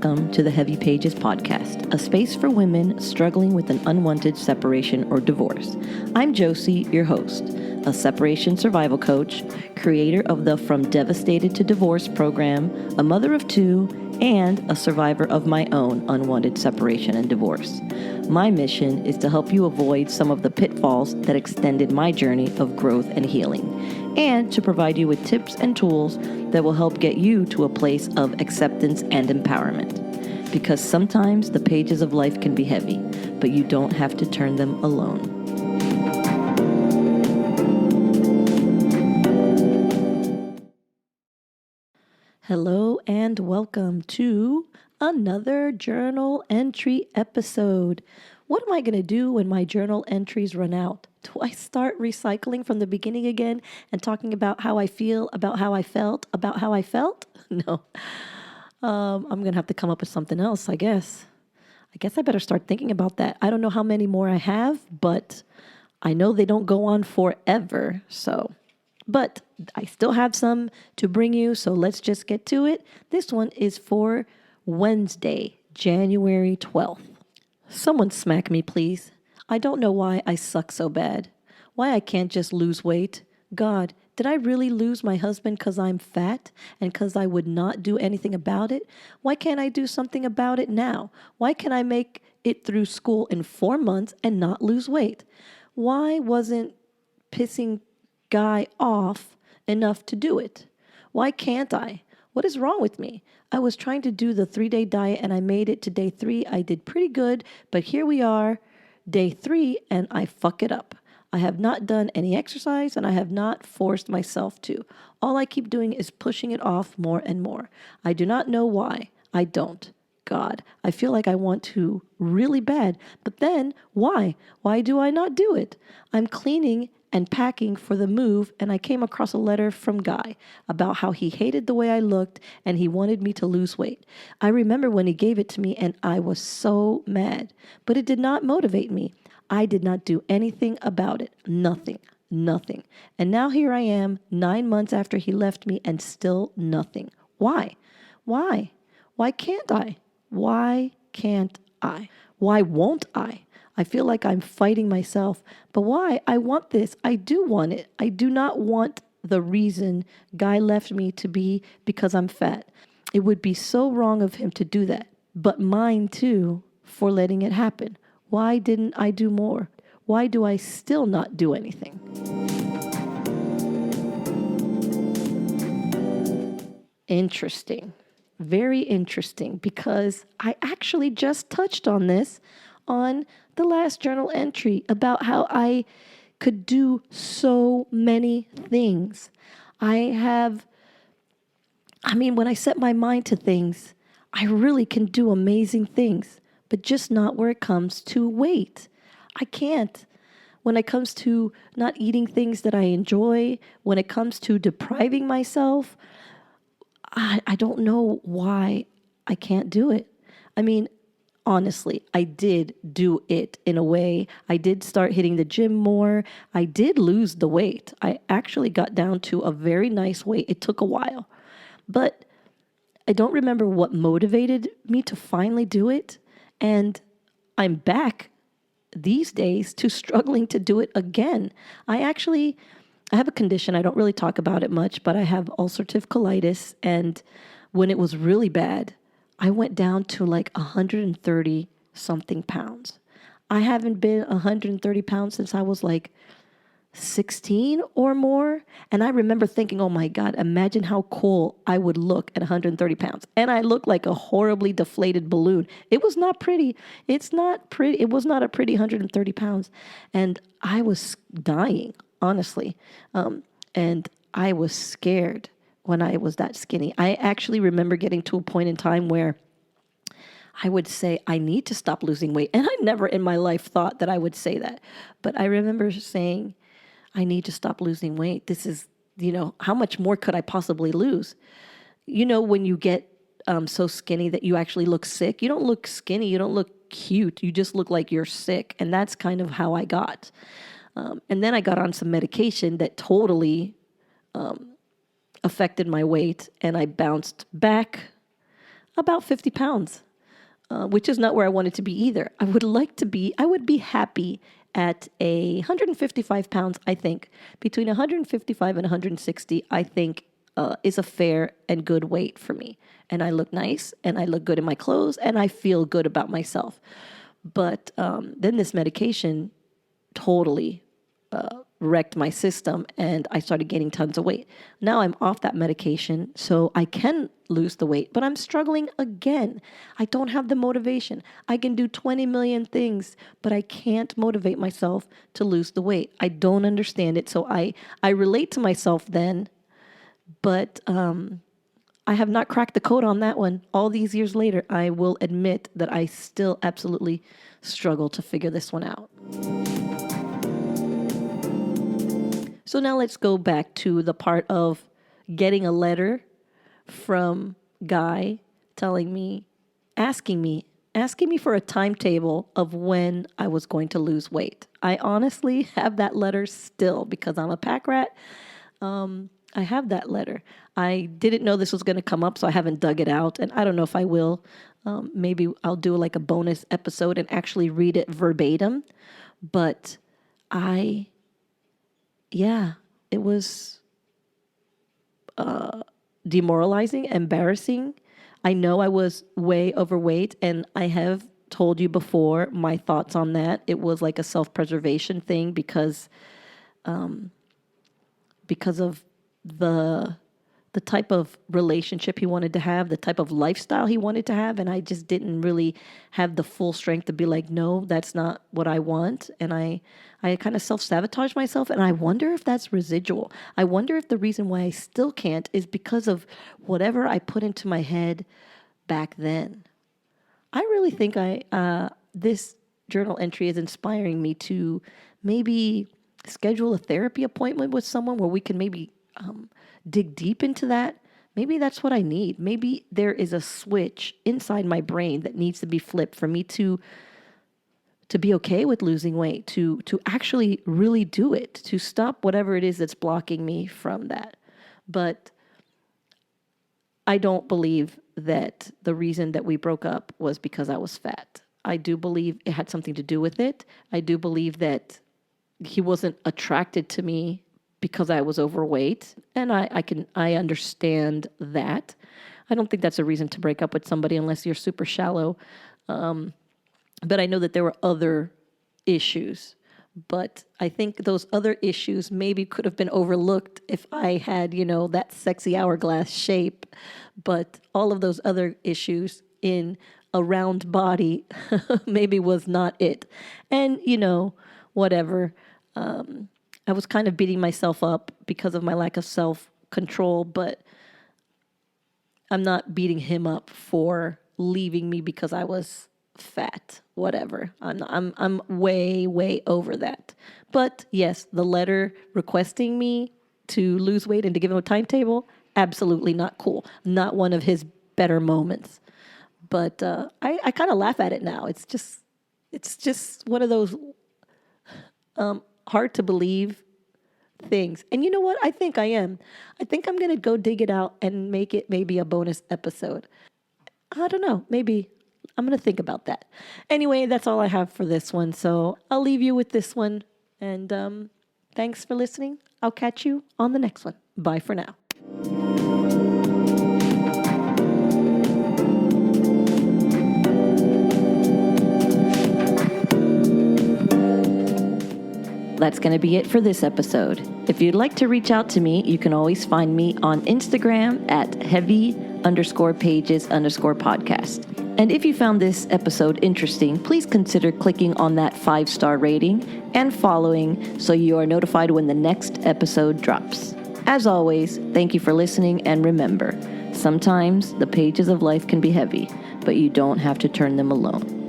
Welcome to the Heavy Pages podcast, a space for women struggling with an unwanted separation or divorce. I'm Josie, your host, a separation survival coach, creator of the From Devastated to Divorce program, a mother of two, and a survivor of my own unwanted separation and divorce. My mission is to help you avoid some of the pitfalls that extended my journey of growth and healing, and to provide you with tips and tools that will help get you to a place of acceptance and empowerment. Because sometimes the pages of life can be heavy, but you don't have to turn them alone. Hello and welcome to another journal entry episode. What am I going to do when my journal entries run out? Do I start recycling from the beginning again and talking about how I feel, about how I felt, about how I felt? No. I'm going to have to come up with something else, I guess. I better start thinking about that. I don't know how many more I have, but I know they don't go on forever, But I still have some to bring you, so let's just get to it. This one is for Wednesday, January 12th. Someone smack me, please. I don't know why I suck so bad. Why I can't just lose weight. God, did I really lose my husband because I'm fat and because I would not do anything about it? Why can't I do something about it now? Why can I make it through school in 4 months and not lose weight? Why wasn't pissing guy off enough to do it? Why can't I? What is wrong with me? I was trying to do the 3-day diet and I made it to day 3. I did pretty good, but here we are, day 3, and I fuck it up. I have not done any exercise and I have not forced myself to. All I keep doing is pushing it off more and more. I do not know why. I don't. God, I feel like I want to really bad, but then why? Why do I not do it? I'm cleaning and packing for the move, and I came across a letter from Guy about how he hated the way I looked and he wanted me to lose weight. I remember when he gave it to me and I was so mad, but it did not motivate me. I did not do anything about it. Nothing. And now here I am 9 months after he left me and still nothing. Why? Why can't I? Why can't I? Why won't I? I feel like I'm fighting myself. But why? I want this. I do want it. I do not want the reason Guy left me to be because I'm fat. It would be so wrong of him to do that. But mine too for letting it happen. Why didn't I do more? Why do I still not do anything? Interesting. Very interesting, because I actually just touched on this on the last journal entry about how I could do so many things. When I set my mind to things, I really can do amazing things, but just not where it comes to weight. I can't. When it comes to not eating things that I enjoy, when it comes to depriving myself, I don't know why I can't do it. Honestly, I did do it in a way. I did start hitting the gym more. I did lose the weight. I actually got down to a very nice weight. It took a while. But I don't remember what motivated me to finally do it. And I'm back these days to struggling to do it again. I have a condition. I don't really talk about it much, but I have ulcerative colitis. And when it was really bad, I went down to like 130 something pounds. I haven't been 130 pounds since I was like 16 or more. And I remember thinking, oh my God, imagine how cool I would look at 130 pounds. And I looked like a horribly deflated balloon. It was not pretty. It was not a pretty 130 pounds. And I was dying, honestly. And I was scared when I was that skinny. I actually remember getting to a point in time where I would say, I need to stop losing weight. And I never in my life thought that I would say that. But I remember saying, I need to stop losing weight. This is, how much more could I possibly lose? When you get so skinny that you actually look sick, you don't look skinny, you don't look cute, you just look like you're sick. And that's kind of how I got. And then I got on some medication that totally affected my weight, and I bounced back about 50 pounds, which is not where I wanted to be either. I would be happy at 155 pounds, I think. Between 155 and 160, I think is a fair and good weight for me. And I look nice, and I look good in my clothes, and I feel good about myself. But then this medication totally wrecked my system, and I started gaining tons of weight. Now I'm off that medication, so I can lose the weight, but I'm struggling again. I don't have the motivation. I can do 20 million things, but I can't motivate myself to lose the weight. I don't understand it, so I relate to myself then, but I have not cracked the code on that one. All these years later, I will admit that I still absolutely struggle to figure this one out. So now let's go back to the part of getting a letter from Guy asking me for a timetable of when I was going to lose weight. I honestly have that letter still because I'm a pack rat. I have that letter. I didn't know this was going to come up, so I haven't dug it out, and I don't know if I will. Maybe I'll do like a bonus episode and actually read it verbatim. But it was demoralizing, embarrassing. I know I was way overweight, and I have told you before my thoughts on that. It was like a self-preservation thing because of the type of relationship he wanted to have, the type of lifestyle he wanted to have, and I just didn't really have the full strength to be like, no, that's not what I want. And I kind of self-sabotage myself, and I wonder if that's residual. I wonder if the reason why I still can't is because of whatever I put into my head back then. I really think this journal entry is inspiring me to maybe schedule a therapy appointment with someone where we can maybe dig deep into that. Maybe that's what I need. Maybe there is a switch inside my brain that needs to be flipped for me to be okay with losing weight, to actually really do it, to stop whatever it is that's blocking me from that. But I don't believe that the reason that we broke up was because I was fat. I do believe it had something to do with it. I do believe that he wasn't attracted to me because I was overweight, and I understand that. I don't think that's a reason to break up with somebody unless you're super shallow. But I know that there were other issues. But I think those other issues maybe could have been overlooked if I had, that sexy hourglass shape. But all of those other issues in a round body maybe was not it. And, whatever. I was kind of beating myself up because of my lack of self-control, but I'm not beating him up for leaving me because I was fat. Whatever. I'm way, way over that. But yes, the letter requesting me to lose weight and to give him a timetable, absolutely not cool. Not one of his better moments. But I kind of laugh at it now. It's just one of those hard to believe things. And you know what? I think I am. I think I'm going to go dig it out and make it maybe a bonus episode. I don't know. Maybe I'm going to think about that. Anyway, that's all I have for this one. So I'll leave you with this one. And thanks for listening. I'll catch you on the next one. Bye for now. That's going to be it for this episode. If you'd like to reach out to me, you can always find me on Instagram at heavy_pages_podcast. And if you found this episode interesting, please consider clicking on that 5-star rating and following so you are notified when the next episode drops. As always, thank you for listening, and remember, sometimes the pages of life can be heavy, but you don't have to turn them alone.